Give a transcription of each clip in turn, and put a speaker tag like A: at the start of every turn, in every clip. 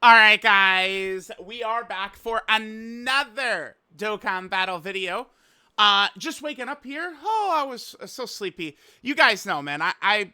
A: All right, guys, we are back for another Dokkan battle video. Just waking up here. Oh, I was so sleepy. You guys know, man. I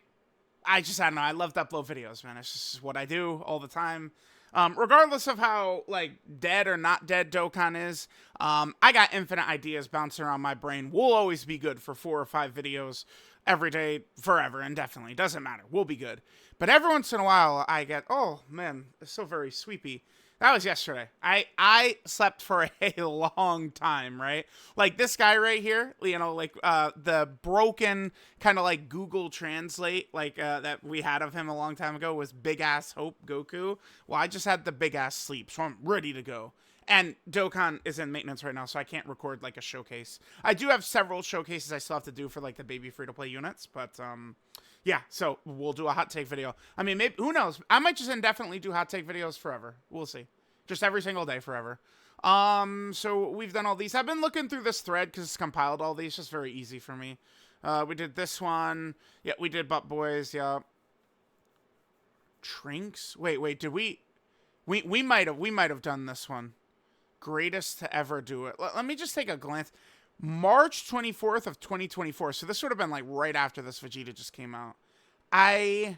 A: just, I don't know. I love to upload videos, man. It's just what I do all the time. Regardless of how, like, dead or not dead Dokkan is, I got infinite ideas bouncing around my brain. We'll always be good for 4 or 5 videos every day, forever, indefinitely. Doesn't matter. We'll be good. But every once in a while, I get, oh, man, it's so very sweepy. That was yesterday. I slept for a long time, right? Like this guy right here, like the broken kind of like Google Translate that we had of him a long time ago was Big Ass Hope Goku. Well, I just had the big ass sleep, so I'm ready to go. And Dokkan is in maintenance right now, so I can't record like a showcase. I do have several showcases I still have to do for like the baby free-to-play units, but yeah, so we'll do a hot take video. I mean, maybe, who knows? I might just indefinitely do hot take videos forever. We'll see. Just every single day forever. So we've done all these. I've been looking through this thread because it's compiled all these. Just very easy for me. We did this one. Yeah, we did Butt Boys. Yeah. Trinks? Wait, did we might have done this one. Greatest to ever do it. Let me just take a glance. March 24th of 2024. So this would have been like right after this Vegeta just came out. I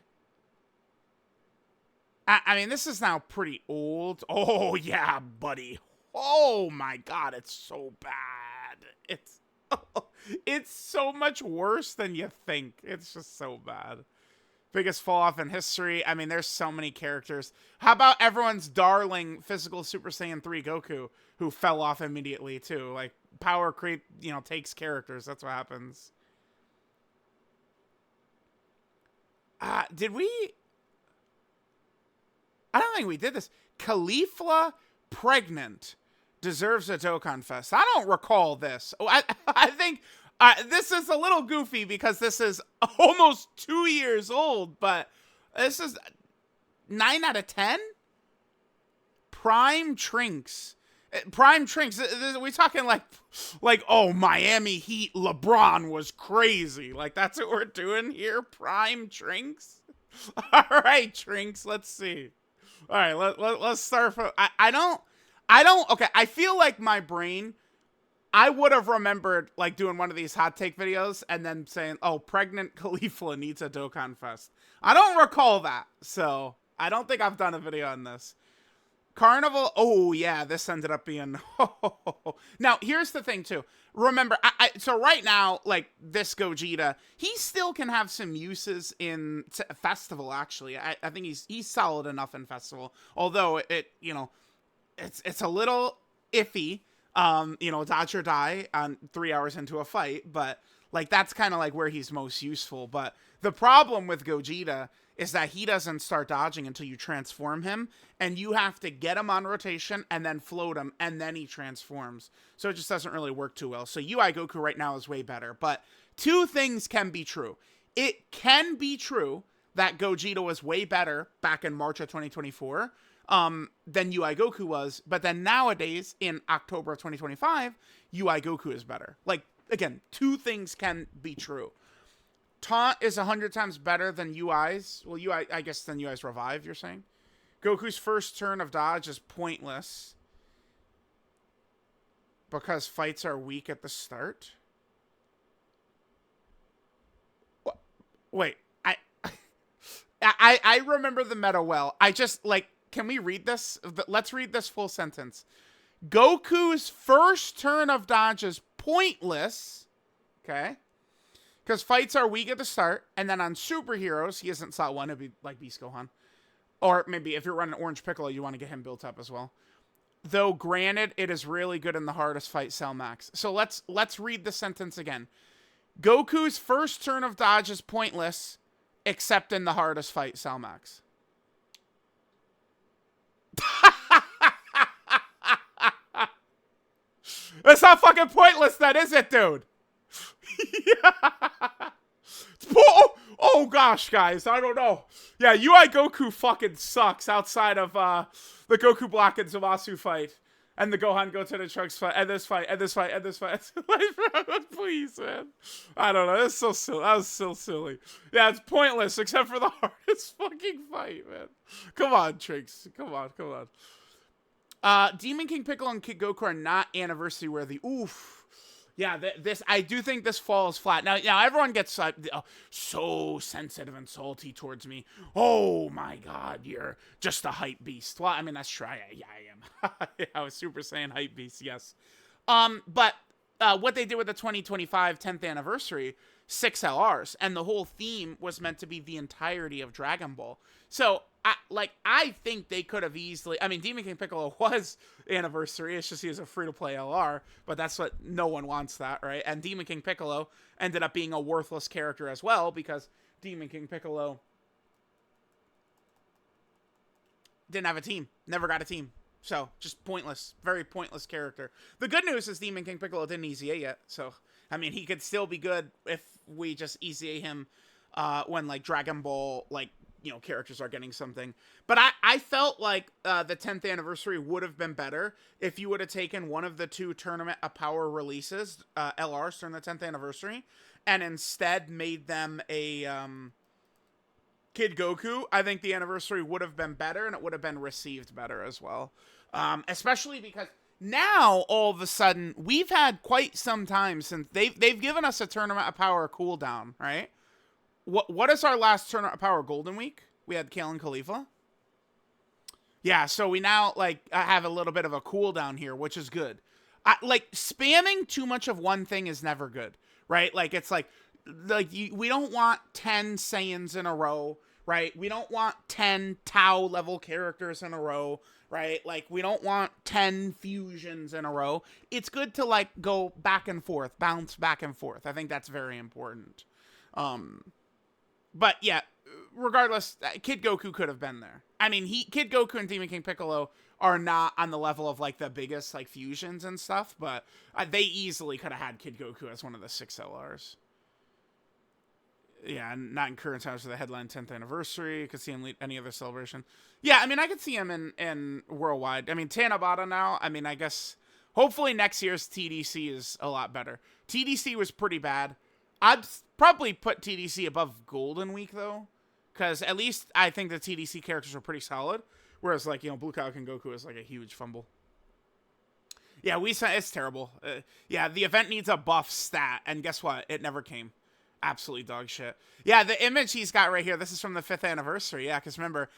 A: mean, this is now pretty old. Oh, yeah, buddy. Oh, my God, it's so bad. It's so much worse than you think. It's just so bad. Biggest fall off in history. I mean, there's so many characters. How about everyone's darling physical Super Saiyan 3 Goku, who fell off immediately, too? Like, power creep, takes characters. That's what happens. Did we... I don't think we did this. Caulifla pregnant deserves a Dokkan Fest. I don't recall this. Oh, I think this is a little goofy because this is almost 2 years old, but this is 9 out of 10? Prime Trinks. Prime Trinks. We talking like, oh, Miami Heat LeBron was crazy. Like, that's what we're doing here? Prime Trinks? All right, Trinks, let's see. All right, let's start from... I don't... Okay, I feel like my brain... I would have remembered, like, doing one of these hot take videos and then saying, oh, pregnant Caulifla needs a Dokkan Fest. I don't recall that, so I don't think I've done a video on this. Carnival... Oh, yeah, this ended up being... Now, here's the thing, too. Remember, so right now, like, this Gogeta, he still can have some uses in Festival, actually. I think he's solid enough in Festival. Although, it's a little iffy, dodge or die on 3 hours into a fight. But, like, that's kind of, like, where he's most useful. But the problem with Gogeta is that he doesn't start dodging until you transform him, and you have to get him on rotation and then float him, and then he transforms. So it just doesn't really work too well. So UI Goku right now is way better. But two things can be true. It can be true that Gogeta was way better back in March of 2024 than UI Goku was, but then nowadays, in October of 2025, UI Goku is better. Like, again, two things can be true. Taunt is 100 times better than UI's. Well, UI, I guess, than UI's Revive, you're saying? Goku's first turn of dodge is pointless because fights are weak at the start. Wait, I remember the meta well. I just, like, can we read this? Let's read this full sentence. Goku's first turn of dodge is pointless. Okay. Because fights are weak at the start, and then on superheroes, he isn't slot 1, it'd be like Beast Gohan. Or maybe if you're running Orange Piccolo, you want to get him built up as well. Though, granted, it is really good in the hardest fight, Cell Max. So let's read the sentence again. Goku's first turn of dodge is pointless, except in the hardest fight, Cell Max. It's not fucking pointless then, is it, dude? Yeah. Oh gosh, guys, I don't know. Yeah, UI Goku fucking sucks outside of the Goku Black and Zamasu fight. And the Gohan go to the Trunks fight, and this fight, and this fight, and this fight. Please, man. I don't know. That's so silly. That was so silly. Yeah, it's pointless except for the hardest fucking fight, man. Come on, Trunks. Come on, come on. Demon King Piccolo and Kid Goku are not anniversary worthy. Oof. Yeah, this I do think this falls flat. Now everyone gets so sensitive and salty towards me. Oh my God, you're just a hype beast. Well, I mean that's true. Yeah, I am. I was Super Saiyan hype beast. Yes. But what they did with the 2025 10th anniversary, 6 LRs, and the whole theme was meant to be the entirety of Dragon Ball. So I think they could have easily. I mean, Demon King Piccolo was anniversary. It's just he was a free-to-play LR, but that's what no one wants that, right? And Demon King Piccolo ended up being a worthless character as well because Demon King Piccolo didn't have a team, never got a team. So, just pointless. Very pointless character. The good news is Demon King Piccolo didn't EZA yet. So, I mean, he could still be good if we just EZA him when, like, Dragon Ball, like, you know, characters are getting something. But I felt like the 10th anniversary would have been better if you would have taken one of the 2 Tournament of Power releases, LRs, during the 10th anniversary, and instead made them a Kid Goku. I think the anniversary would have been better, and it would have been received better as well. Especially because now, all of a sudden, we've had quite some time since they've given us a Tournament of Power cooldown, right? What is our last Tournament of Power? Golden Week? We had Kale and Khalifa? Yeah, so we now, like, have a little bit of a cooldown here, which is good. Like, spamming too much of one thing is never good, right? Like, it's like we don't want 10 Saiyans in a row, right? We don't want 10 Tao level characters in a row, right? Like, we don't want 10 fusions in a row. It's good to, like, go back and forth, bounce back and forth. I think that's very important. But yeah, regardless, Kid Goku could have been there. I mean, Kid Goku and Demon King Piccolo are not on the level of, like, the biggest, like, fusions and stuff, but they easily could have had Kid Goku as one of the 6 LRs. Yeah, and not in current times for the headline 10th anniversary. Could see him lead any other celebration. Yeah, I mean, I could see him in Worldwide. I mean, Tanabata now, I mean, I guess, hopefully next year's TDC is a lot better. TDC was pretty bad. I'd probably put TDC above Golden Week, though, because at least I think the TDC characters are pretty solid, whereas, like, you know, Blue Kaioken Goku is, like, a huge fumble. Yeah, it's terrible. Yeah, the event needs a buff stat, and guess what? It never came. Absolutely dog shit. Yeah, the image he's got right here, this is from the 5th anniversary. Yeah, because remember,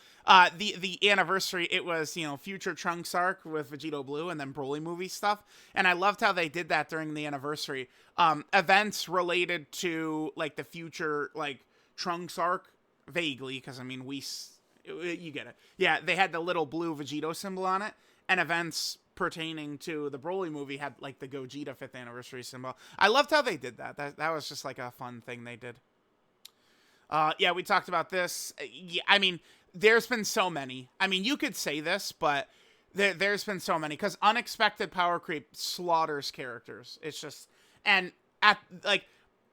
A: the anniversary, it was, you know, future Trunks arc with Vegeta Blue and then Broly movie stuff. And I loved how they did that during the anniversary. Events related to, like, the future, like, Trunks arc, vaguely, because, I mean, you get it. Yeah, they had the little blue Vegito symbol on it, and events pertaining to the Broly movie had, like, the Gogeta 5th anniversary symbol. I loved how they did that. That was just, like, a fun thing they did. Yeah, we talked about this. Yeah, I mean, there's been so many. I mean, you could say this, but there's been so many, because unexpected power creep slaughters characters. It's just, and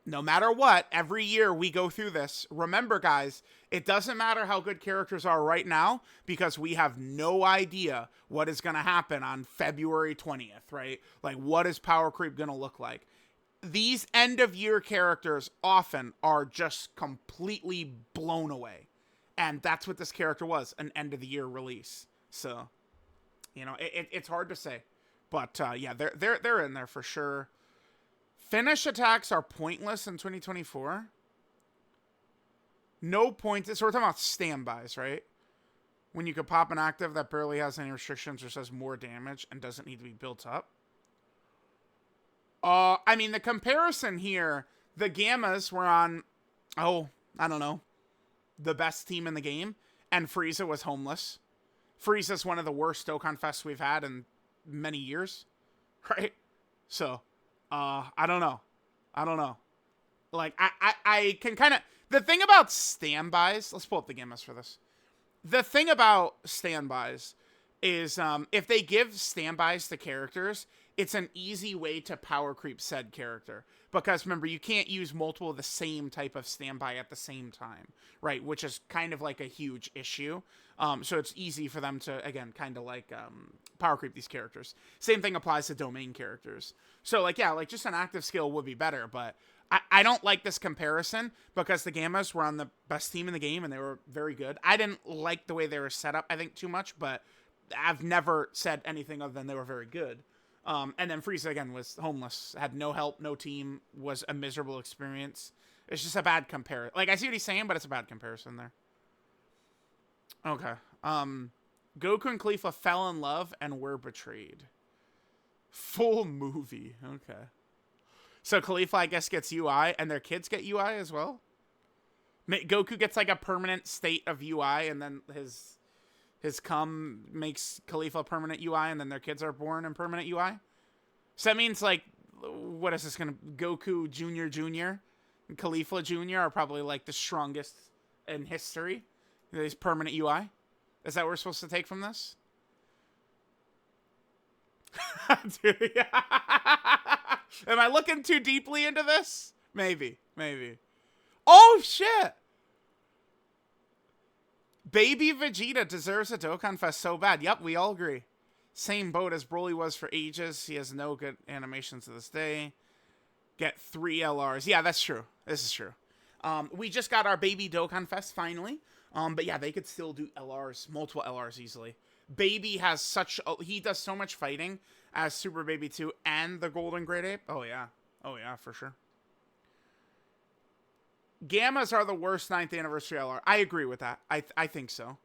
A: no matter what, every year we go through this. Remember, guys, it doesn't matter how good characters are right now, because we have no idea what is going to happen on February 20th, right? Like, what is power creep going to look like? These end-of-year characters often are just completely blown away. And that's what this character was, an end-of-the-year release. So, you know, it's hard to say. But, yeah, they're in there for sure. Finish attacks are pointless in 2024. No point. So we're talking about standbys, right? When you could pop an active that barely has any restrictions or says more damage and doesn't need to be built up. I mean, the comparison here, the Gamas were on, I don't know, the best team in the game, and Frieza was homeless. Frieza's one of the worst Dokkan Fests we've had in many years, right? So, I don't know. Like, I can kind of, the thing about standbys, let's pull up the Gamas for this. The thing about standbys is, if they give standbys to characters, it's an easy way to power creep said character. Because remember, you can't use multiple of the same type of standby at the same time, right? Which is kind of like a huge issue. So it's easy for them to, again, kind of like power creep these characters. Same thing applies to domain characters. So, like, yeah, like, just an active skill would be better, but I don't like this comparison because the Gamas were on the best team in the game and they were very good. I didn't like the way they were set up, I think, too much, but I've never said anything other than they were very good. And then Frieza, again, was homeless, had no help, no team, was a miserable experience. It's just a bad comparison. Like, I see what he's saying, but it's a bad comparison there. Okay. Goku and Caulifla fell in love and were betrayed. Full movie. Okay. So Caulifla, I guess, gets UI, and their kids get UI as well? Goku gets, like, a permanent state of UI, and then his cum makes Caulifla permanent UI, and then their kids are born in permanent UI? So that means, like, what is this going to... Goku Jr. and Caulifla Jr. are probably, like, the strongest in history. These permanent UI? Is that what we're supposed to take from this? Dude, yeah. Am I looking too deeply into this? Maybe. Oh, shit! Baby Vegeta deserves a Dokkan Fest so bad. Yep, we all agree. Same boat as Broly was for ages. He has no good animations to this day. Get 3 LRs. Yeah, that's true. This is true. We just got our Baby Dokkan Fest finally. But yeah, they could still do LRs, multiple LRs easily. Baby has such... he does so much fighting as Super Baby 2 and the Golden Great Ape. Oh, yeah. Oh, yeah, for sure. Gamas are the worst 9th anniversary LR. I agree with that. I think so.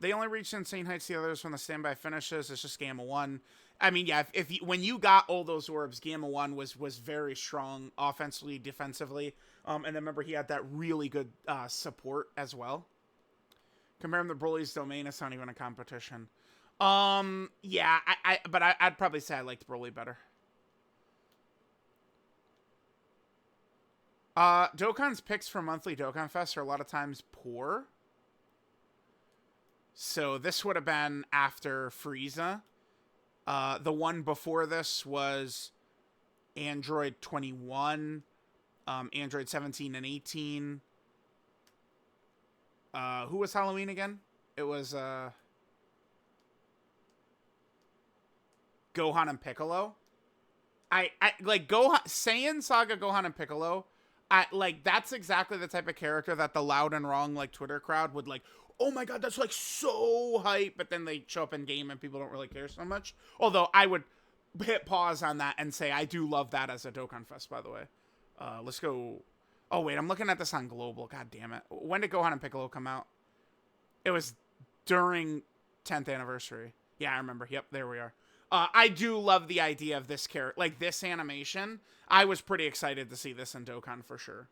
A: They only reached insane heights the others when the standby finishes. It's just Gamma 1. I mean, yeah, when you got all those orbs, Gamma 1 was very strong offensively, defensively. And then remember, he had that really good support as well. Compare him to Broly's domain, it's not even a competition. Yeah, but I'd probably say I liked Broly better. Dokkan's picks for monthly Dokkan Fest are a lot of times poor. So this would have been after Frieza. The one before this was Android 21, Android 17 and 18. Who was Halloween again? It was Gohan and Piccolo. I like Gohan, Saiyan Saga, Gohan and Piccolo. That's exactly the type of character that the loud and wrong, like, Twitter crowd would, like, oh my god, that's, like, so hype, but then they show up in game and people don't really care so much. Although, I would hit pause on that and say I do love that as a Dokkan Fest, by the way. Let's go... Oh, wait, I'm looking at this on Global. God damn it. When did Gohan and Piccolo come out? It was during 10th anniversary. Yeah, I remember. Yep, there we are. I do love the idea of this character. Like, this animation, I was pretty excited to see this in Dokkan for sure.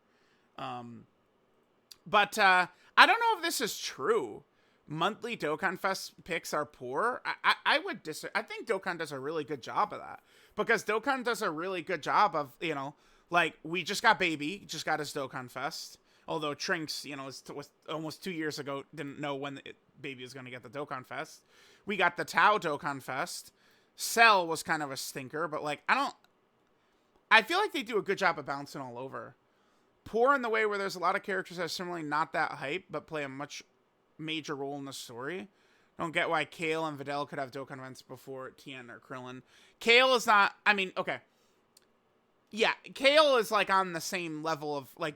A: But I don't know if this is true. Monthly Dokkan Fest picks are poor. I would I think Dokkan does a really good job of that. Because Dokkan does a really good job of, you know, like, we just got Baby, just got his Dokkan Fest. Although Trunks, you know, was almost 2 years ago, didn't know when Baby was going to get the Dokkan Fest. We got the Tao Dokkan Fest. Cell was kind of a stinker, but, like, I feel like they do a good job of bouncing all over. Poor in the way where there's a lot of characters that are similarly not that hype, but play a much major role in the story. Don't get why Kale and Videl could have Dokkan events before Tien or Krillin. Kale is not, I mean, okay. Yeah, Kale is, like, on the same level of, like,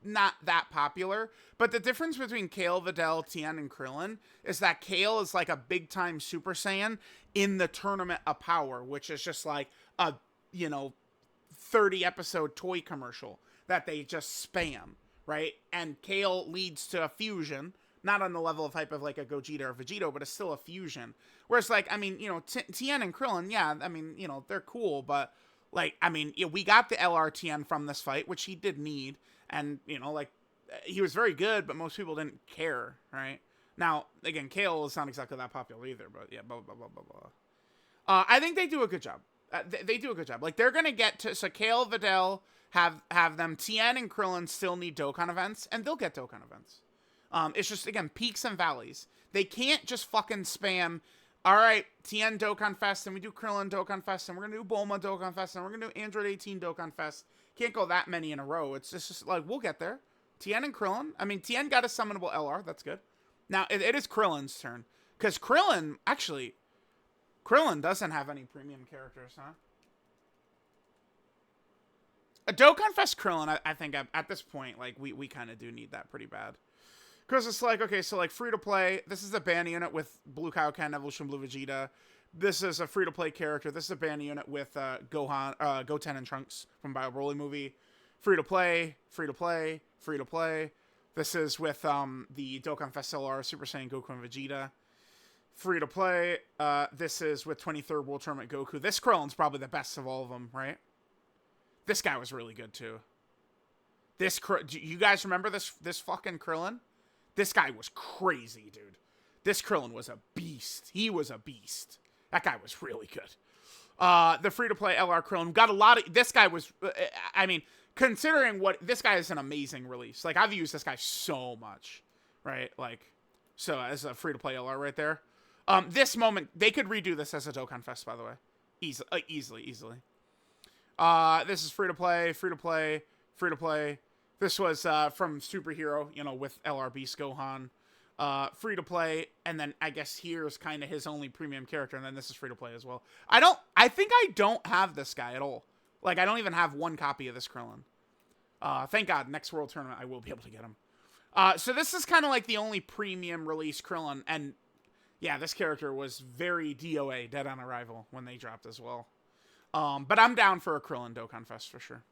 A: not that popular. But the difference between Kale, Videl, Tien, and Krillin is that Kale is, like, a big-time Super Saiyan in the Tournament of Power, which is just, like, a, you know, 30-episode toy commercial that they just spam, right? And Kale leads to a fusion, not on the level of hype of, like, a Gogeta or Vegeta, but it's still a fusion. Whereas, like, I mean, you know, Tien and Krillin, yeah, I mean, you know, they're cool, but... Like, I mean, we got the LRTN from this fight, which he did need. And, you know, like, he was very good, but most people didn't care, right? Now, again, Kale is not exactly that popular either, but yeah, blah, blah, blah, blah, blah. I think they do a good job. They do a good job. Like, they're going to get to... So, Kale, Videl, have them. Tien and Krillin still need Dokkan events, and they'll get Dokkan events. It's just, again, peaks and valleys. They can't just fucking spam... All right, Tien Dokkan Fest, and we do Krillin Dokkan Fest, and we're going to do Bulma Dokkan Fest, and we're going to do Android 18 Dokkan Fest. Can't go that many in a row. It's just like, we'll get there. Tien and Krillin. I mean, Tien got a summonable LR. That's good. Now, it is Krillin's turn. Because Krillin, actually, Krillin doesn't have any premium characters, huh? A Dokkan Fest Krillin, I think at this point, like, we kind of do need that pretty bad. Because it's like, okay, so like free-to-play, this is a ban unit with Blue Kaioken, Evolution Blue Vegeta. This is a free-to-play character. This is a ban unit with Goten and Trunks from Bio Broly movie. Free-to-play, free-to-play, free-to-play. This is with the Dokkan Fest LR Super Saiyan Goku and Vegeta. Free-to-play. This is with 23rd World Tournament Goku. This Krillin's probably the best of all of them, right? This guy was really good, too. Do you guys remember this fucking Krillin? This guy was crazy, dude. This Krillin was a beast. He was a beast. That guy was really good. The free-to-play LR Krillin got a lot of... This guy was... I mean, considering what... This guy is an amazing release. Like, I've used this guy so much, right? Like, so as a free-to-play LR right there. This moment... They could redo this as a Dokkan Fest, by the way. Easily. This is free-to-play, free-to-play, free-to-play. This was from Superhero, you know, with LR Beast Gohan. Free-to-play, and then I guess here's kind of his only premium character, and then this is free-to-play as well. I think I don't have this guy at all. Like, I don't even have one copy of this Krillin. Thank God, next World Tournament I will be able to get him. So this is kind of like the only premium release Krillin, and yeah, this character was very DOA, Dead on Arrival, when they dropped as well. But I'm down for a Krillin Dokkan Fest for sure.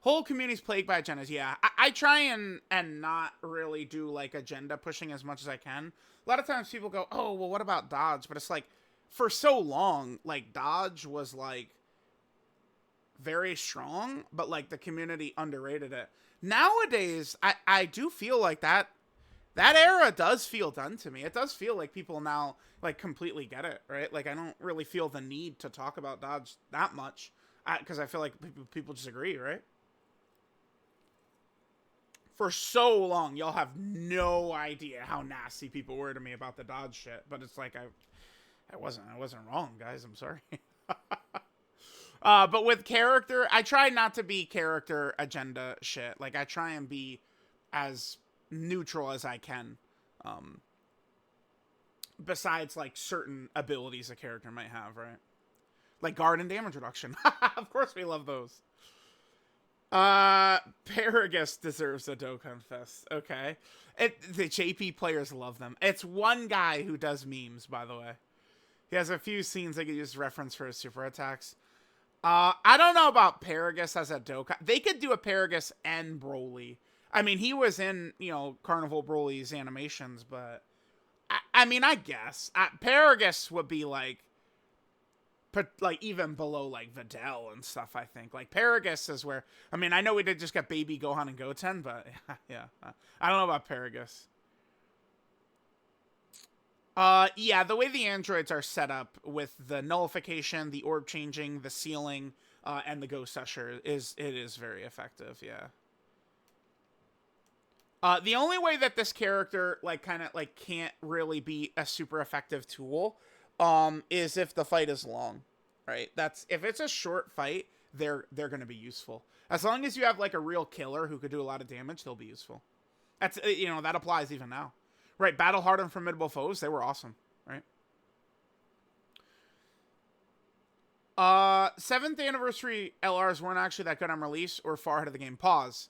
A: Whole community's plagued by agendas. Yeah, I try and not really do like agenda pushing as much as I can. A lot of times people go, oh, well, what about Dodge? But it's like, for so long, like, Dodge was like very strong, but like the community underrated it. Nowadays, I do feel like that era does feel done to me. It does feel like people now like completely get it, right? Like, I don't really feel the need to talk about Dodge that much because I feel like people just agree, right? For so long, y'all have no idea how nasty people were to me about the Dodge shit. But it's like, I wasn't wrong, guys. I'm sorry. But with character, I try not to be character agenda shit. Like, I try and be as neutral as I can. Besides, like, certain abilities a character might have, right? Like guard and damage reduction. Of course we love those. Paragus deserves a Dokkan Fest. Okay. The JP players love them. It's one guy who does memes, by the way. He has a few scenes that get used reference for his super attacks. I don't know about Paragus as a Dokkan. They could do a Paragus and Broly. I mean, he was in, you know, Carnival Broly's animations, but I mean, I guess Paragus would be like even below like Videl and stuff. I think like Paragus is where, I mean, I know we did just get Baby Gohan and Goten, but yeah, I don't know about Paragus. Yeah, the way the androids are set up with the nullification, the orb changing, the sealing, and the ghost usher is very effective. Yeah. The only way that this character like kind of like can't really be a super effective tool is if the fight is long, right? That's if it's a short fight, they're going to be useful. As long as you have like a real killer who could do a lot of damage, they'll be useful. That's, you know, that applies even now, right? Battle hardened formidable foes, they were awesome, right? 7th anniversary LRs weren't actually that good on release or far ahead of the game. Pause.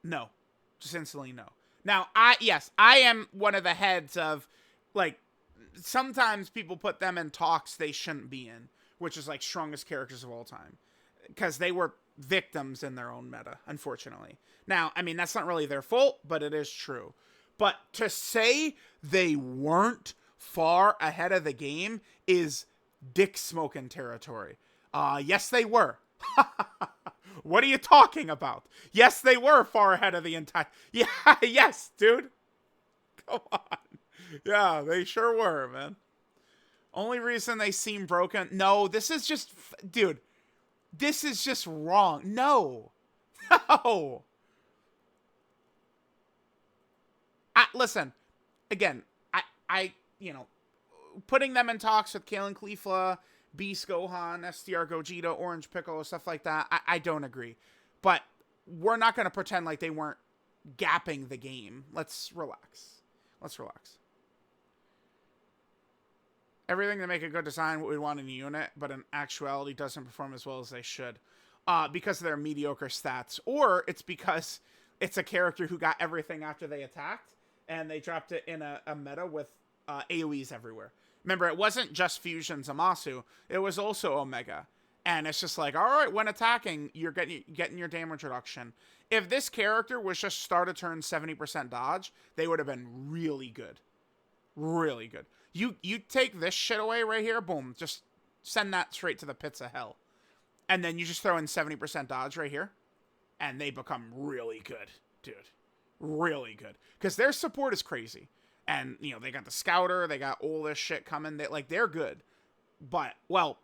A: No, just instantly no. Now, I am one of the heads of like, sometimes people put them in talks they shouldn't be in, which is like strongest characters of all time, because they were victims in their own meta, unfortunately. Now, I mean, that's not really their fault, but it is true. But to say they weren't far ahead of the game is dick smoking territory. Yes, they were. What are you talking about? Yes, they were far ahead of the entire... Yeah, yes, dude. Come on. Yeah, they sure were, man. Only reason they seem broken... No, this is just... Dude, this is just wrong. No. No. Listen, again, I you know, putting them in talks with Kalen Khalifa, Beast Gohan, SDR Gogeta, Orange Piccolo, stuff like that, I don't agree. But we're not going to pretend like they weren't gapping the game. Let's relax. Let's relax. Everything to make a good design what we want in a unit, but in actuality doesn't perform as well as they should. Because of their mediocre stats. Or it's because it's a character who got everything after they attacked, and they dropped it in a meta with AoEs everywhere. Remember, it wasn't just Fusion Zamasu, it was also Omega. And it's just like, all right, when attacking, you're getting your damage reduction. If this character was just start a turn 70% dodge, they would have been really good. Really good. You take this shit away right here, boom, just send that straight to the pits of hell. And then you just throw in 70% dodge right here, and they become really good, dude. Really good. Because their support is crazy. And, you know, they got the Scouter, they got all this shit coming. They're good. But, well,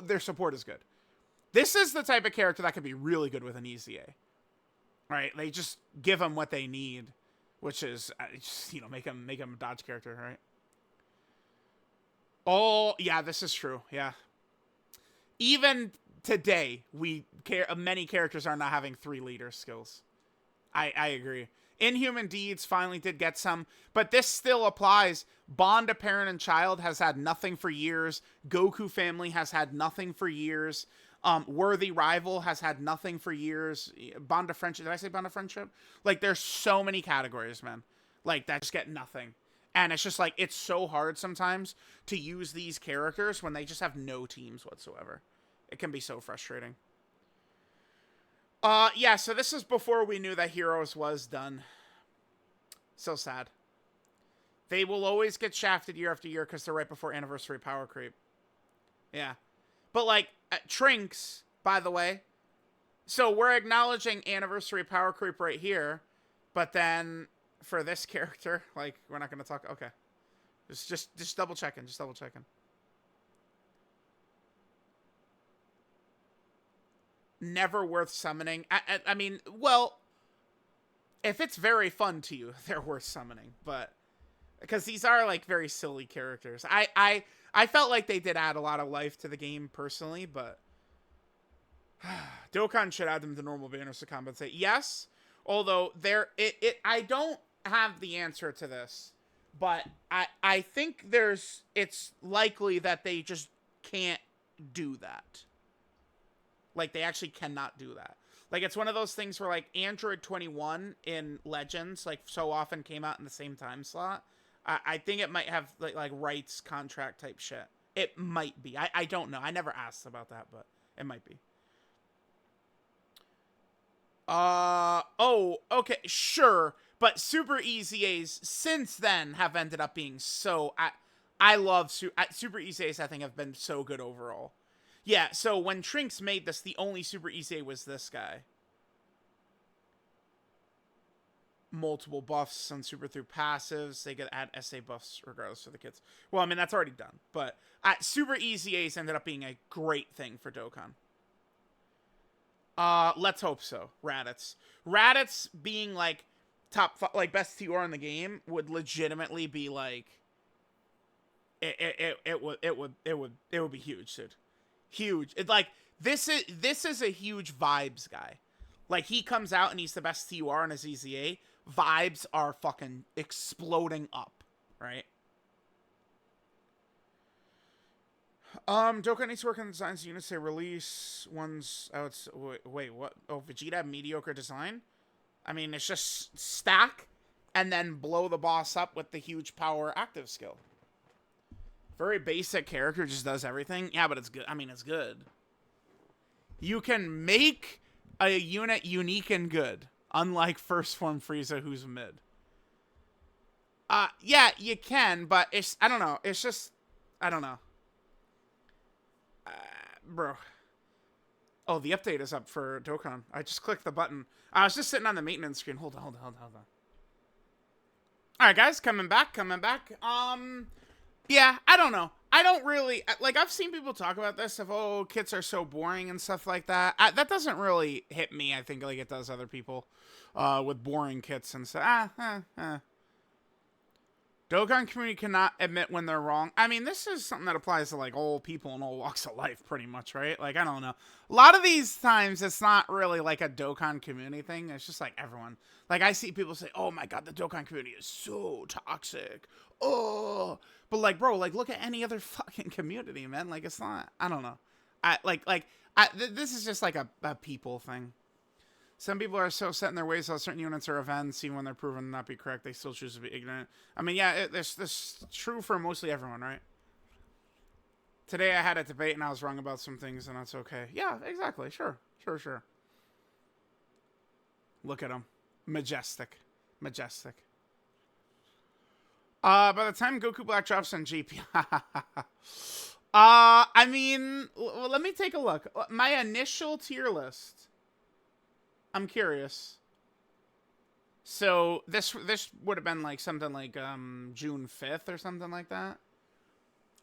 A: their support is good. This is the type of character that could be really good with an EZA. Right? They just give them what they need, which is, just, you know, make them a dodge character, right? Oh, yeah, this is true. Yeah. Even today, many characters are not having 3 leader skills. I agree. Inhuman Deeds finally did get some, but this still applies. Bond of Parent and Child has had nothing for years. Goku Family has had nothing for years. Worthy Rival has had nothing for years. Bond of Friendship. Did I say Bond of Friendship? Like, there's so many categories, man. Like, that just get nothing. And it's just like, it's so hard sometimes to use these characters when they just have no teams whatsoever. It can be so frustrating. Yeah, so this is before we knew that Heroes was done. So sad. They will always get shafted year after year because they're right before anniversary power creep. Yeah. But, like, Trinks, by the way. So we're acknowledging anniversary power creep right here. But then, for this character, like, we're not going to talk... Okay. Just double checking. Just double checking. Never worth summoning. I mean, well, if it's very fun to you, they're worth summoning. But because these are like very silly characters. I felt like they did add a lot of life to the game personally, but Dokkan should add them to normal banners to compensate. Yes, although I don't have the answer to this, but I think it's likely that they just can't do that. Like, they actually cannot do that. Like, it's one of those things where, like, Android 21 in Legends, like, so often came out in the same time slot. I think it might have, like rights contract type shit. It might be. I don't know. I never asked about that, but it might be. Oh, okay, sure. But Super EZAs since then have ended up being so... I love... Super EZAs, I think, have been so good overall. Yeah, so when Trinks made this, the only Super EZA was this guy. Multiple buffs on Super through passives. They could add SA buffs regardless for the kids. Well, I mean, that's already done. But Super EZAs ended up being a great thing for Dokkan. Let's hope so. Raditz. Raditz being, like, best TR in the game would legitimately be, like... It would be huge, dude. Huge. It's like, this is a huge vibes guy. Like, he comes out and he's the best TUR in his EZA. Vibes are fucking exploding up, right? Dokkan needs to work on the designs units they release. Ones out. Wait, what? Oh, Vegeta had mediocre design? I mean, it's just stack and then blow the boss up with the huge power active skill. Very basic character, just does everything. Yeah, but it's good. I mean, it's good. You can make a unit unique and good, unlike First Form Frieza, who's mid. Yeah, you can, but it's... I don't know. It's just... I don't know. Bro. Oh, the update is up for Dokkan. I just clicked the button. I was just sitting on the maintenance screen. Hold on. Alright, guys. Coming back. Yeah, I don't know. I don't really... Like, I've seen people talk about this of, oh, kits are so boring and stuff like that. That doesn't really hit me, I think, like it does other people with boring kits and stuff. Dokkan community cannot admit when they're wrong. I mean, this is something that applies to, like, all people in all walks of life, pretty much, right? Like, I don't know. A lot of these times, it's not really, like, a Dokkan community thing. It's just, like, everyone. Like, I see people say, oh, my God, the Dokkan community is so toxic. Oh. But like, bro, like look at any other fucking community, man. Like it's not. I don't know. This is just like a people thing. Some people are so set in their ways about certain units or events, even when they're proven to not be correct, they still choose to be ignorant. I mean, yeah, this true for mostly everyone, right? Today I had a debate and I was wrong about some things, and that's okay. Yeah, exactly. Sure. Look at him. Majestic. By the time Goku Black drops on GP... I mean, let me take a look. My initial tier list. I'm curious. So this would have been like something like June 5th or something like that.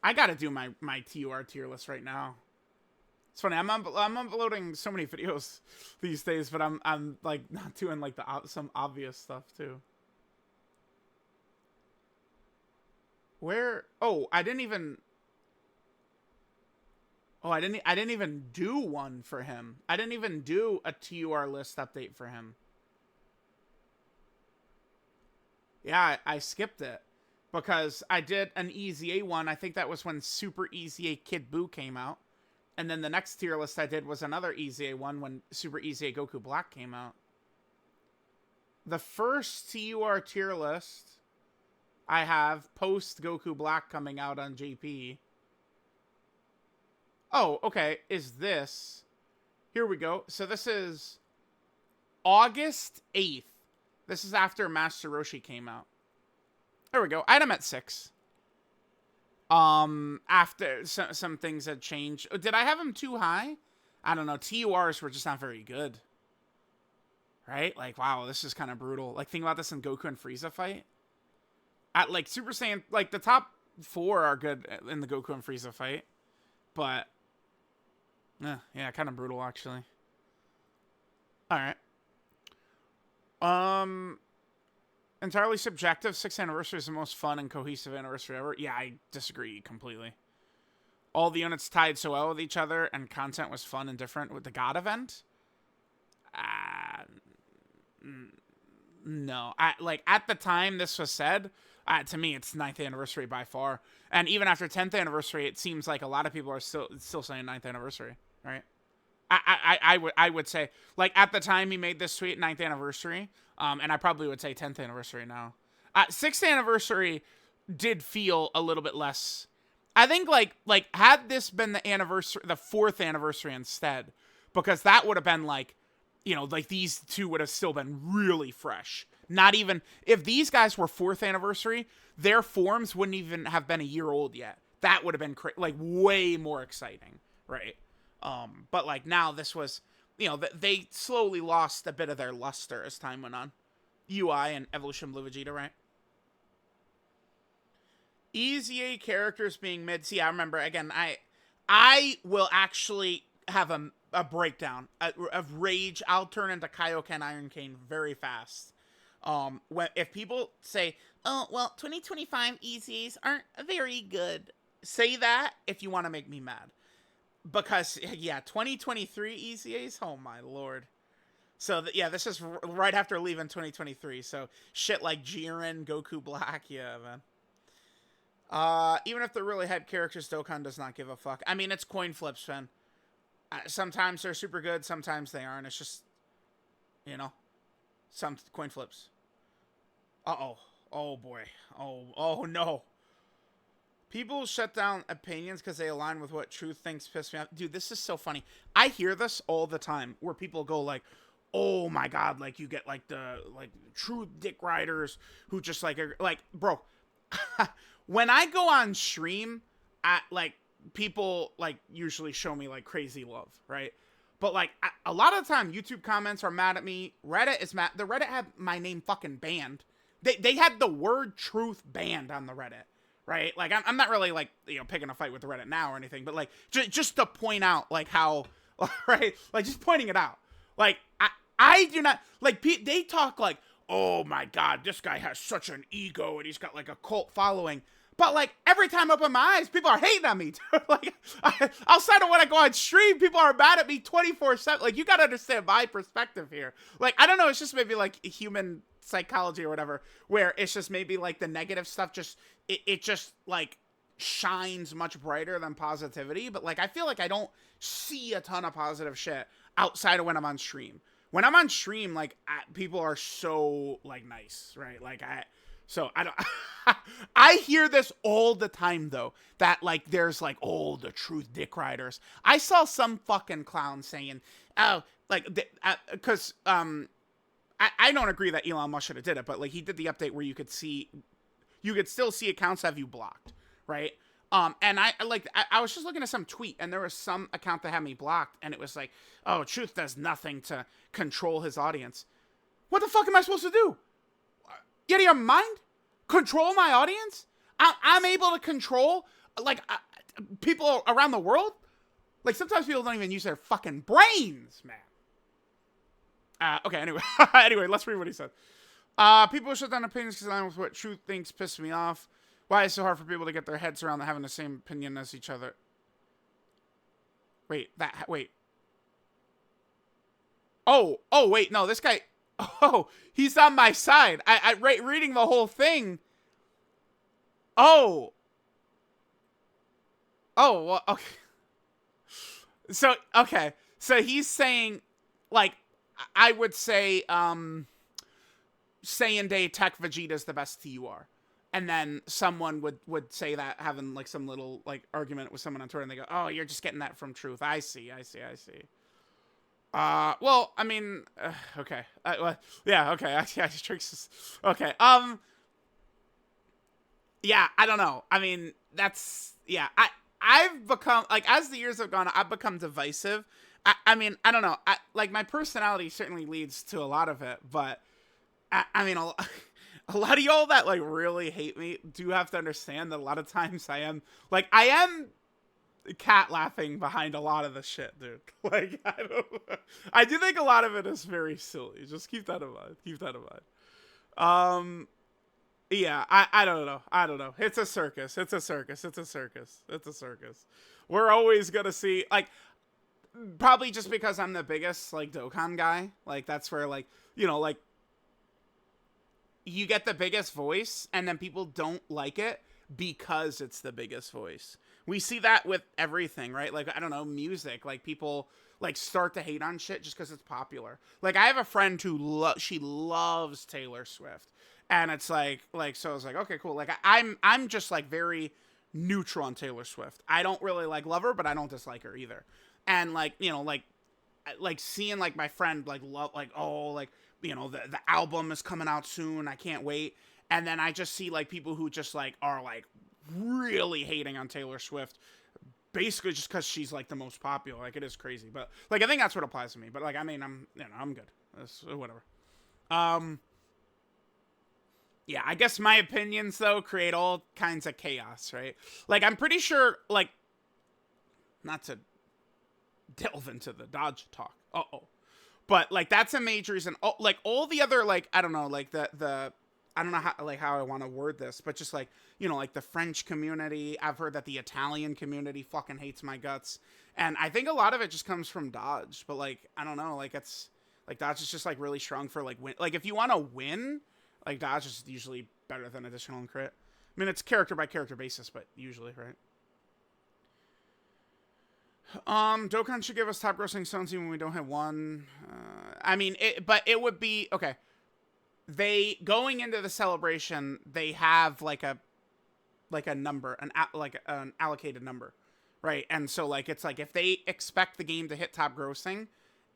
A: I gotta do my TUR tier list right now. It's funny. I'm uploading so many videos these days, but I'm like not doing like some obvious stuff too. Where? Oh, I didn't even do one for him. I didn't even do a TUR list update for him. Yeah, I skipped it. Because I did an EZA one. I think that was when Super EZA Kid Buu came out. And then the next tier list I did was another EZA one when Super EZA Goku Black came out. The first TUR tier list I have post Goku Black coming out on JP. Oh, okay. Is this. Here we go. So this is August 8th. This is after Master Roshi came out. There we go. I had him at 6. After some things had changed. Did I have him too high? I don't know. TURs were just not very good. Right? Like, wow, this is kind of brutal. Like, think about this in Goku and Frieza fight. At, like, Super Saiyan... Like, the top 4 are good in the Goku and Frieza fight. But... yeah, kind of brutal, actually. Alright. Entirely subjective. 6th anniversary is the most fun and cohesive anniversary ever. Yeah, I disagree completely. All the units tied so well with each other, and content was fun and different with the God event. No, at the time this was said, to me it's 9th anniversary by far. And even after 10th anniversary, it seems like a lot of people are still saying 9th anniversary, right? I would say, like, at the time he made this tweet, 9th anniversary, and I probably would say 10th anniversary now. 6th anniversary did feel a little bit less. I think, like had this been the 4th anniversary instead, because that would have been, like, you know, like, these two would have still been really fresh. Not even, if these guys were 4th anniversary, their forms wouldn't even have been a year old yet. That would have been, like, way more exciting, right? But, like, now this was, you know, they slowly lost a bit of their luster as time went on. UI and Evolution Blue Vegeta, right? EZA characters being mid. See, I remember, again, I will actually have a breakdown of Rage. I'll turn into Kaioken Iron Cane very fast. If people say, oh, well, 2025 EZAs aren't very good, say that if you want to make me mad. Because, yeah, 2023 EZAs, oh my lord. So, yeah, this is right after leaving 2023. So, shit like Jiren, Goku Black, yeah, man. Even if they're really hype characters, Dokkan does not give a fuck. I mean, it's coin flips, man. Sometimes they're super good, sometimes they aren't. It's just, you know, some coin flips. Uh-oh. Oh, boy. Oh, no. People shut down opinions because they align with what truth thinks piss me off. Dude, this is so funny. I hear this all the time where people go like, oh my God, like you get like the true dick riders who just like, bro, when I go on stream, people like usually show me like crazy love, right? But like a lot of the time YouTube comments are mad at me. Reddit is mad. The Reddit had my name fucking banned. They had the word truth banned on the Reddit. Right? Like, I'm not really, like, you know, picking a fight with the Reddit now or anything, but, like, just to point out, like, how, right? Like, just pointing it out. Like, I do not, like, they talk like, oh, my God, this guy has such an ego, and he's got, like, a cult following. But like every time I open my eyes, people are hating on me. Like outside of when I go on stream, people are mad at me 24/7. Like you gotta understand my perspective here. Like I don't know, it's just maybe like human psychology or whatever, where it's just maybe like the negative stuff just it just like shines much brighter than positivity. But like I feel like I don't see a ton of positive shit outside of when I'm on stream. When I'm on stream, like people are so like nice, right? Like I don't. I hear this all the time though. That like there's like the truth dick riders. I saw some fucking clown saying, oh, like because I don't agree that Elon Musk should have did it, but like he did the update where you could still see accounts have you blocked, right? And I was just looking at some tweet, and there was some account that had me blocked, and it was like, oh, Truth does nothing to control his audience. What the fuck am I supposed to do? Get out of your mind? Control my audience? I'm able to control like people around the world? Like sometimes people don't even use their fucking brains, man. Okay, anyway. Anyway, let's read what he said. People who shut down opinions because I know what Truth thinks piss me off. Why is it so hard for people to get their heads around having the same opinion as each other? Wait. Oh, wait, no, this guy... Oh, he's on my side. Reading the whole thing. Oh, well, okay. So he's saying, like, I would say, Saiyan Day Tech Vegeta's the best TUR. And then someone would say that, having, like, some little, like, argument with someone on Twitter, and they go, oh, you're just getting that from Truth. I see. Well, I mean, okay. Well, yeah, okay. Okay. Yeah, I don't know. I mean, that's, yeah. I've become, like, as the years have gone, I've become divisive. I mean, I don't know. Like, my personality certainly leads to a lot of it, but, I mean, a lot of y'all that, like, really hate me do have to understand that a lot of times I am cat laughing behind a lot of the shit, dude. Like, I do think a lot of it is very silly. Just keep that in mind. Yeah, I don't know. It's a circus. We're always gonna see, like, probably just because I'm the biggest, like, Dokkan guy. Like, that's where, like, you know, like, you get the biggest voice, and then people don't like it because it's the biggest voice. We see that with everything, right? Like, I don't know, music. Like, people, like, start to hate on shit just because it's popular. Like, I have a friend who she loves Taylor Swift. And it's like, so I was like, okay, cool. Like, I'm just, like, very neutral on Taylor Swift. I don't really, like, love her, but I don't dislike her either. And, like, you know, like seeing, like, my friend, like, love, like, oh, like, you know, the album is coming out soon. I can't wait. And then I just see, like, people who just, like, are, like, really hating on Taylor Swift, basically just because she's, like, the most popular. Like, it is crazy. But, like, I think that's what applies to me. But, like, I mean, I'm good. That's, whatever. Yeah, I guess my opinions, though, create all kinds of chaos, right? Like, I'm pretty sure, like, not to delve into the Dodge talk. But, like, that's a major reason. Oh, like, all the other, like, I don't know, like, the I don't know how I want to word this, but just, like, you know, like, the French community. I've heard that the Italian community fucking hates my guts. And I think a lot of it just comes from Dodge. But, like, I don't know, like, it's, like, Dodge is just, like, really strong for, like, win. Like, if you want to win, like, Dodge is usually better than additional and crit. I mean, it's character by character basis, but usually, right? Dokkan should give us top grossing stones even when we don't have one. I mean, but it would be, okay. They, going into the celebration, they have, like a number, an allocated number, right? And so, like, it's like, if they expect the game to hit top grossing,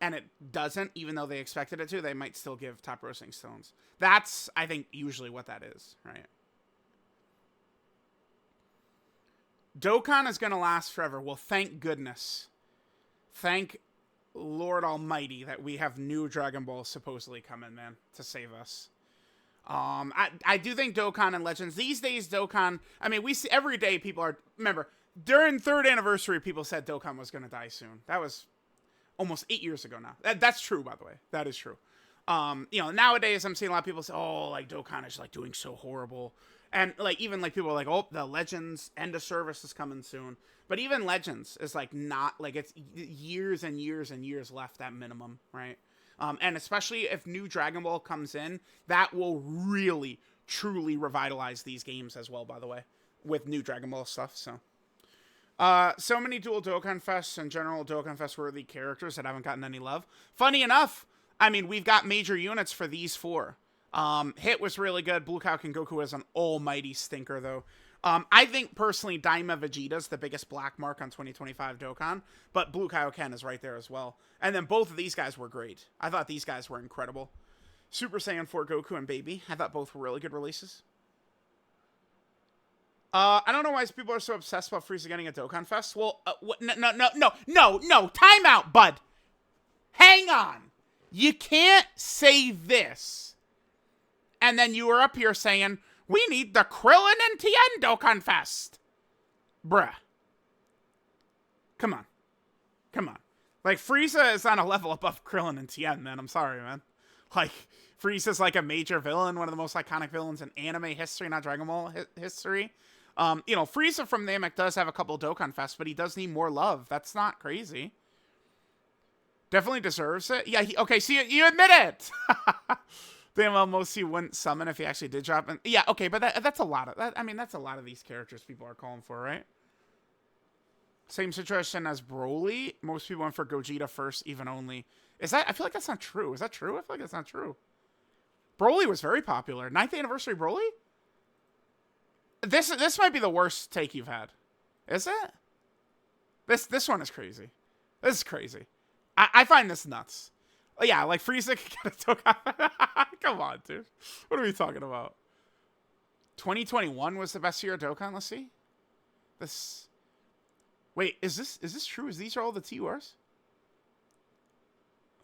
A: and it doesn't, even though they expected it to, they might still give top grossing stones. That's, I think, usually what that is, right? Dokkan is going to last forever. Well, thank goodness. Thank Lord Almighty that we have new Dragon Balls supposedly coming, man, to save us. I do think Dokkan and Legends, these days, Dokkan, I mean, we see every day people are, remember, during 3rd anniversary, people said Dokkan was going to die soon. That was almost 8 years ago now. That's true, by the way. That is true. You know, nowadays I'm seeing a lot of people say, oh, like, Dokkan is, like, doing so horrible. And like even like people are like, oh, the Legends end of service is coming soon. But even Legends is like not like it's years and years and years left at minimum, right? And especially if new Dragon Ball comes in, that will really truly revitalize these games as well. By the way, with new Dragon Ball stuff, so many dual Dokkan Fests and general Dokkan Fest worthy characters that haven't gotten any love. Funny enough, I mean, we've got major units for these four. Hit was really good. Blue Kaioken Goku is an almighty stinker, though. I think, personally, Daima Vegeta's the biggest black mark on 2025 Dokkan, but Blue Kaioken is right there as well. And then both of these guys were great. I thought these guys were incredible. Super Saiyan 4 Goku and Baby, I thought both were really good releases. I don't know why people are so obsessed about Frieza getting a Dokkan Fest. Well, no, time out, bud. Hang on. You can't say this. And then you were up here saying, we need the Krillin and Tien Dokkan Fest. Bruh. Come on. Like, Frieza is on a level above Krillin and Tien, man. I'm sorry, man. Like, Frieza's like a major villain, one of the most iconic villains in anime history, not Dragon Ball history. Frieza from Namek does have a couple Dokkan Fests, but he does need more love. That's not crazy. Definitely deserves it. Yeah, okay, see, you admit it. Damn, almost he wouldn't summon if he actually did drop. Yeah, okay, but that's a lot of that. I mean, that's a lot of these characters people are calling for, right? Same situation as Broly. Most people went for Gogeta first, even only. Is that? I feel like that's not true. Is that true? I feel like that's not true. Broly was very popular. 9th anniversary Broly? This might be the worst take you've had. Is it? This one is crazy. This is crazy. I find this nuts. Yeah, like Frieza could get a Dokkan. Come on, dude. What are we talking about? 2021 was the best year of Dokkan. Let's see. This. Wait, is this true? Is these are all the TURs?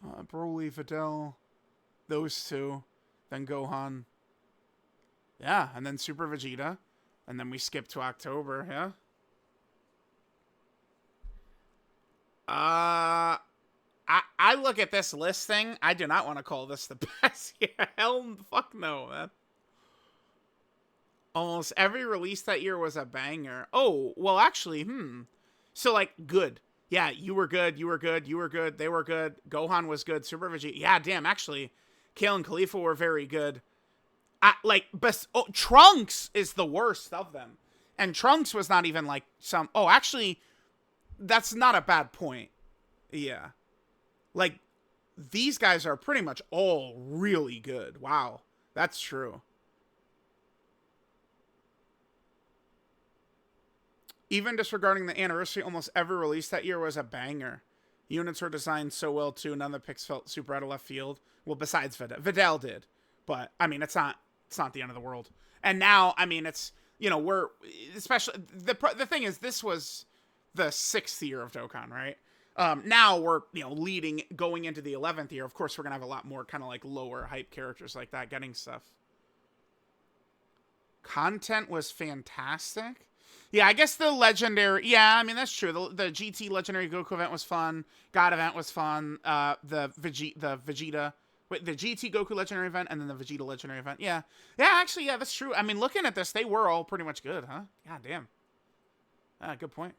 A: Broly, Videl, those two, then Gohan. Yeah, and then Super Vegeta, and then we skip to October. Yeah. I look at this list thing. I do not want to call this the best. Yeah, hell, fuck no, man. Almost every release that year was a banger. Oh, well, actually, So, like, good. Yeah, you were good. You were good. You were good. They were good. Gohan was good. Super Vegeta. Yeah, damn, actually, Kale and Khalifa were very good. Trunks is the worst of them. And Trunks was not even, like, some... Oh, actually, that's not a bad point. Yeah. Like, these guys are pretty much all really good. Wow. That's true. Even disregarding the anniversary, almost every release that year was a banger. Units were designed so well, too. None of the picks felt super out of left field. Well, besides Videl. Videl did. But, I mean, it's not the end of the world. And now, I mean, it's, we're, especially, the thing is, this was the 6th year of Dokkan, right? Now we're, going into the 11th year. Of course, we're going to have a lot more kind of like lower hype characters like that getting stuff. Content was fantastic. Yeah, I guess the legendary... Yeah, I mean, that's true. The GT Legendary Goku event was fun. God event was fun. The Vegeta... Wait, the GT Goku Legendary event and then the Vegeta Legendary event. Yeah. Yeah, actually, yeah, that's true. I mean, looking at this, they were all pretty much good, huh? God damn. Good point.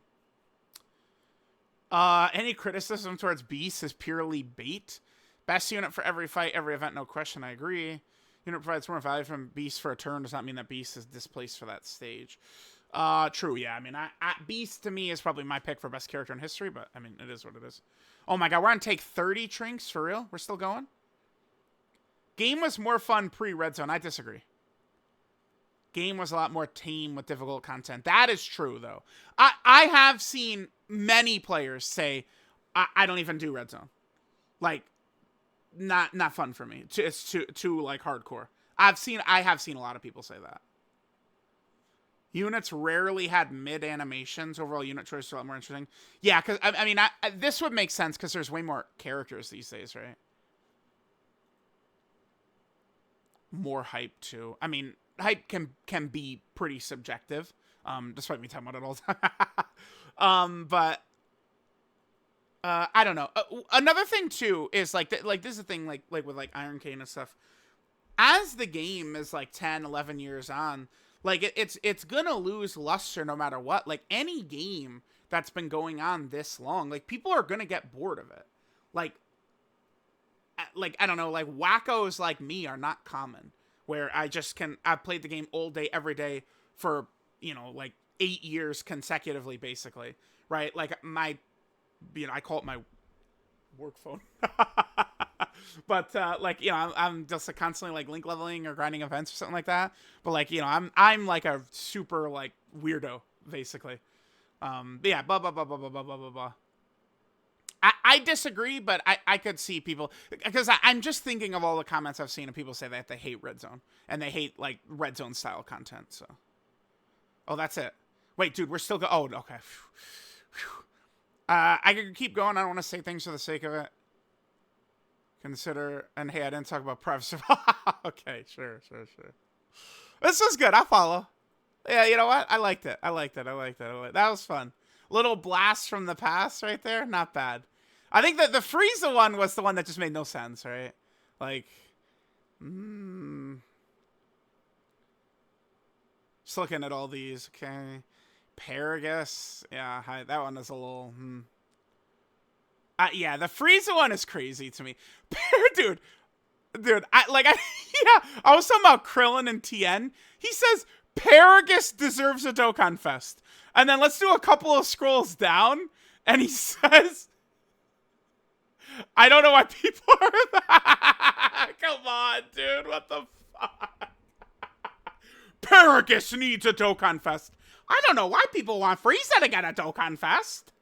A: Any criticism towards Beast is purely bait. Best unit for every fight, every event, no question, I agree. Unit provides more value from Beast for a turn does not mean that Beast is displaced for that stage. True, yeah. I mean, Beast to me is probably my pick for best character in history, but I mean, it is what it is. Oh my god, we're on take 30 Trinks? For real? We're still going? Game was more fun pre-Red Zone. I disagree. Game was a lot more tame with difficult content. That is true, though. I have seen many players say, I don't even do Red Zone. Like, not fun for me. It's too like, hardcore. I have seen a lot of people say that. Units rarely had mid animations. Overall unit choice is a lot more interesting. Yeah, because, I mean, this would make sense because there's way more characters these days, right? More hype, too. I mean, hype can be pretty subjective, despite me talking about it all the time. But I don't know. Another thing, too, is, like, this is the thing, like with, like, Iron Cane and stuff. As the game is, like, 10, 11 years on... Like it's gonna lose luster no matter what. Like any game that's been going on this long, like people are gonna get bored of it. Like I don't know, like wackos like me are not common. Where I've played the game all day, every day for, like 8 years consecutively, basically. Right? Like I call it my work phone. But like, I'm just constantly like link leveling or grinding events or something like that. But like, I'm like a super like weirdo, basically. But yeah, blah blah blah blah blah blah blah blah. I disagree, but I could see people, because I'm just thinking of all the comments I've seen of people say that they hate Red Zone and they hate like Red Zone style content. So, oh, that's it. Wait, dude, we're still oh, okay. I could keep going. I don't want to say things for the sake of it. Consider, and hey, I didn't talk about privacy. Okay, sure. This was good. I follow. Yeah, you know what? I liked it. That was fun. Little blast from the past right there. Not bad. I think that the Frieza one was the one that just made no sense, right? Like, just looking at all these. Okay. Paragus. Yeah, that one is a little, yeah, the Frieza one is crazy to me. Dude, I was talking about Krillin and Tien. He says Paragus deserves a Dokkan Fest. And then let's do a couple of scrolls down, and he says, I don't know why people are that. Come on, dude, what the fuck? Paragus needs a Dokkan Fest. I don't know why people want Frieza to get a Dokkan Fest.